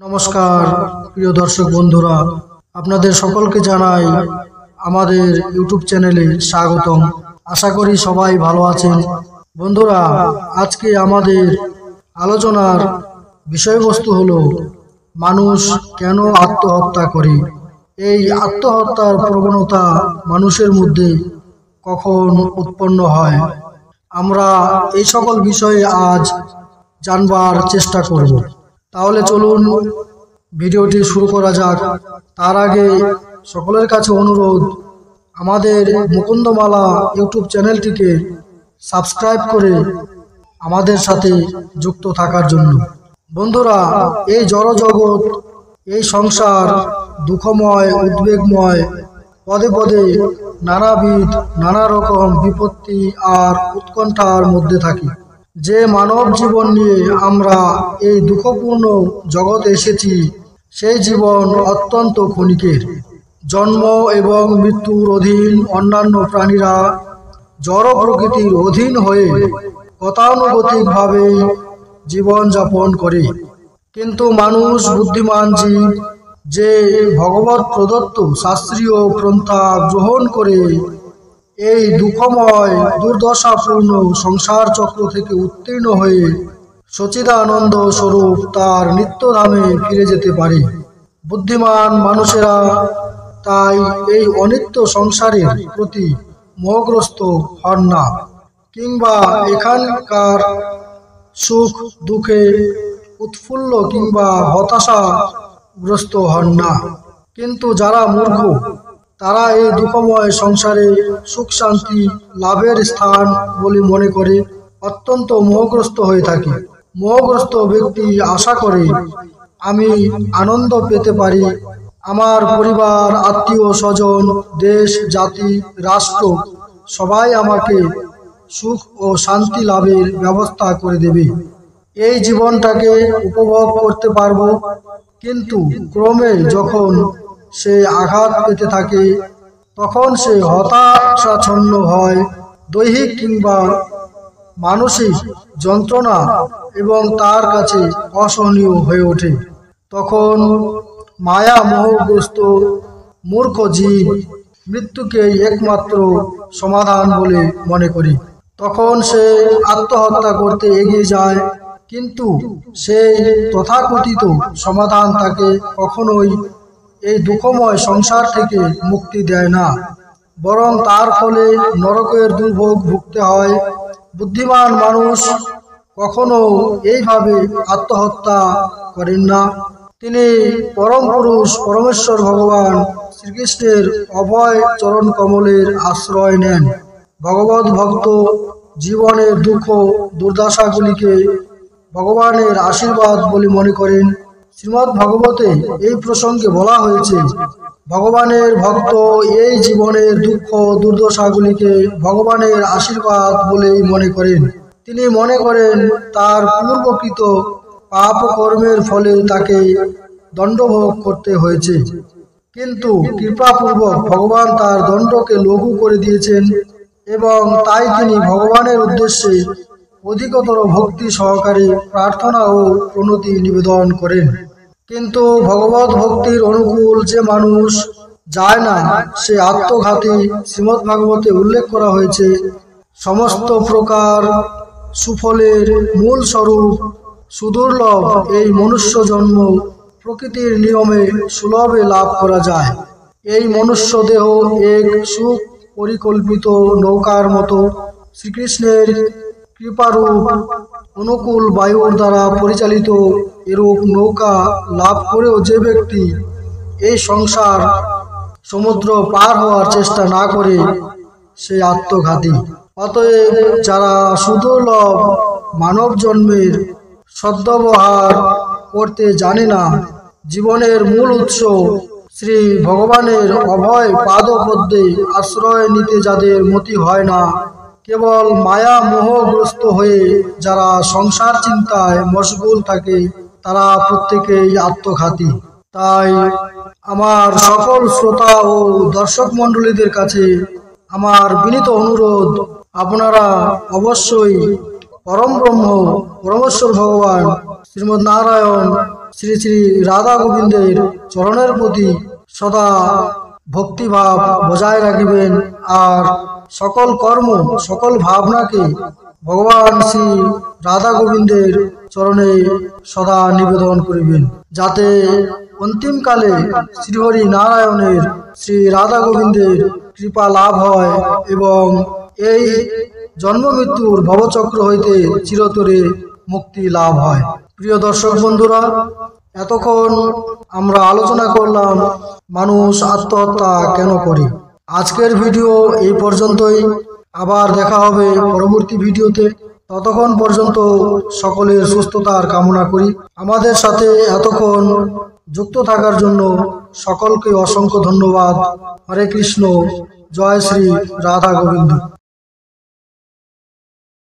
নমস্কার প্রিয় দর্শক বন্ধুরা, আপনাদের সকলকে জানাই আমাদের ইউটিউব চ্যানেলে স্বাগতম। আশা করি সবাই ভালো আছেন। বন্ধুরা, আজকে আমাদের আলোচনার বিষয়বস্তু হলো মানুষ কেন আত্মহত্যা করে। এই আত্মহত্যার প্রবণতা মানুষের মধ্যে কখন উৎপন্ন হয়, আমরা এই সকল বিষয়ে আজ জানবার চেষ্টা করব। তাহলে চলুন ভিডিওটি শুরু করা যাক। তার আগে সকলের কাছে অনুরোধ, আমাদের মুকুন্দমালা ইউটিউব চ্যানেলটিকে সাবস্ক্রাইব করে আমাদের সাথে যুক্ত থাকার জন্য। বন্ধুরা, এই জড়জগৎ, এই সংসার দুঃখময়, উদ্বেগময়, পদে পদে নানাবিধ নানা রকম বিপত্তি আর উৎকণ্ঠার মধ্যে থাকি। যে মানব জীবন নিয়ে আমরা এই দুঃখপূর্ণ জগতে এসেছি, সেই জীবন অত্যন্ত ক্ষণিকের। জন্ম এবং মৃত্যুর অধীন অন্যান্য প্রাণীরা জড় প্রকৃতির অধীন হয়ে গতানুগতিকভাবে জীবনযাপন করে, কিন্তু মানুষ বুদ্ধিমান জীব, যে ভগবৎ প্রদত্ত শাস্ত্রীয় পন্থা গ্রহণ করে এই দুঃখময় দুর্দশাপূর্ণ সংসার চক্র থেকে উত্তীর্ণ হয়ে সচিদানন্দ স্বরূপ তার নিত্যধামে ফিরে যেতে পারে। বুদ্ধিমান মানুষেরা তাই এই অনিত্য সংসারের প্রতি মোহগ্রস্ত হন না, কিংবা এখানকার সুখ দুঃখে উৎফুল্ল কিংবা হতাশাগ্রস্ত হন না। কিন্তু যারা মূর্খ, তারা এই দুঃখময় সংসারে সুখ শান্তি লাভের স্থান বলে মনে করে অত্যন্ত মোহগ্রস্ত হয়ে থাকে। মোহগ্রস্ত ব্যক্তি আশা করে, আমি আনন্দ পেতে পারি, আমার পরিবার, আত্মীয় স্বজন, দেশ, জাতি, রাষ্ট্র সবাই আমাকে সুখ ও শান্তি লাভের ব্যবস্থা করে দেবে, এই জীবনটাকে উপভোগ করতে পারবো। কিন্তু ক্রমে যখন সে আঘাত পেতে থাকে, তখন সে হতাশাচ্ছন্ন হয়। দৈহিক কিংবা মানসিক যন্ত্রণা এবং তার কাছে অসহনীয় হয়ে ওঠে। তখন মায়া মোহগ্রস্ত মূর্খ জীব মৃত্যুকে একমাত্র সমাধান বলে মনে করি। তখন সে আত্মহত্যা করতে এগিয়ে যায়, কিন্তু সেই তথাকথিত সমাধান তাকে কখনোই এই দুঃখময় সংসার থেকে মুক্তি দেয় না, বরং তার ফলে নরকের দুর্ভোগ ভুগতে হয়। বুদ্ধিমান মানুষ কখনো এইভাবে আত্মহত্যা করেন না। তিনি পরম পুরুষ পরমেশ্বর ভগবান শ্রীকৃষ্ণের অভয় চরণ কমলের আশ্রয় নেন। ভগবত ভক্ত জীবনের দুঃখ দুর্দশাগুলিকে ভগবানের আশীর্বাদ বলে মনে করেন। শ্রীমদ্ ভাগবতে এই প্রসঙ্গে বলা হয়েছে, ভগবানের ভক্ত এই জীবনের দুঃখ দুর্দশাগুলিকে ভগবানের আশীর্বাদ বলেই মনে করেন। তিনি মনে করেন তার পূর্বকৃত পাপ কর্মের ফলে তাকে দণ্ডভোগ করতে হয়েছে, কিন্তু কৃপাপূর্বক ভগবান তার দণ্ডকে লঘু করে দিয়েছেন এবং তাই তিনি ভগবানের উদ্দেশ্যে অধিকতর ভক্তি সহকারে প্রার্থনা ও প্রণতি নিবেদন করেন। কিন্তু ভগবত ভক্তির অনুকূল যে মানুষ যায় না, সে আত্মঘাতী। শ্রীমদ্ ভাগবতে উল্লেখ করা হয়েছে, সমস্ত প্রকার সুফলের মূল স্বরূপ সুদুর্লভ এই মনুষ্য জন্ম প্রকৃতির নিয়মে সুলভে লাভ করা যায়। এই মনুষ্য দেহ এক সুখ পরিকল্পিত নৌকার মতো। শ্রীকৃষ্ণের কৃপারূপ অনুকূল বায়ুর দ্বারা পরিচালিত এরূপ নৌকা লাভ করেও যে ব্যক্তি এই সংসার সমুদ্র পার হওয়ার চেষ্টা না করে, সে আত্মঘাতী। অতএব যারা সুদুর্লভ মানব জন্মের সদ্ব্যবহার করতে জানে না, জীবনের মূল উৎস শ্রী ভগবানের অভয় পাদপদ্মে আশ্রয় নিতে যাদের মতি হয় না, কেবল মায়া মোহগ্রস্ত হয়ে যারা সংসার চিন্তায় মশগুল থাকে, তারা প্রত্যেকেই আত্মঘাতী। তাই আমার সকল শ্রোতা ও দর্শক মণ্ডলীদের কাছে আমার বিনীত অনুরোধ, আপনারা অবশ্যই পরম ব্রহ্ম পরমেশ্বর ভগবান শ্রীমদ্ নারায়ণ শ্রী শ্রী রাধা গোবিন্দের চরণের প্রতি সদা ভক্তিভাব বজায় রাখিবেন আর সকল কর্ম সকল ভাবনাকে ভগবান শ্রী রাধা গোবিন্দের চরণে সদা নিবেদন করিবেন, যাতে অন্তিমকালে শ্রীহরি নারায়ণের শ্রী রাধা গোবিন্দের কৃপা লাভ হয় এবং এই জন্ম মৃত্যুর ভবচক্র হইতে চিরতরে মুক্তি লাভ হয়। প্রিয় দর্শক বন্ধুরা, এতক্ষণ আমরা আলোচনা করলাম মানুষ আত্মহত্যা কেন করে। আজকের ভিডিও এই পর্যন্তই। আবার দেখা হবে পরবর্তী ভিডিওতে। ততক্ষণ পর্যন্ত সকলের সুস্থতার কামনা করি। আমাদের সাথে এতক্ষণ যুক্ত থাকার জন্য সকলকে অসংখ্য ধন্যবাদ। হরে কৃষ্ণ, জয় শ্রী রাধা গোবিন্দ।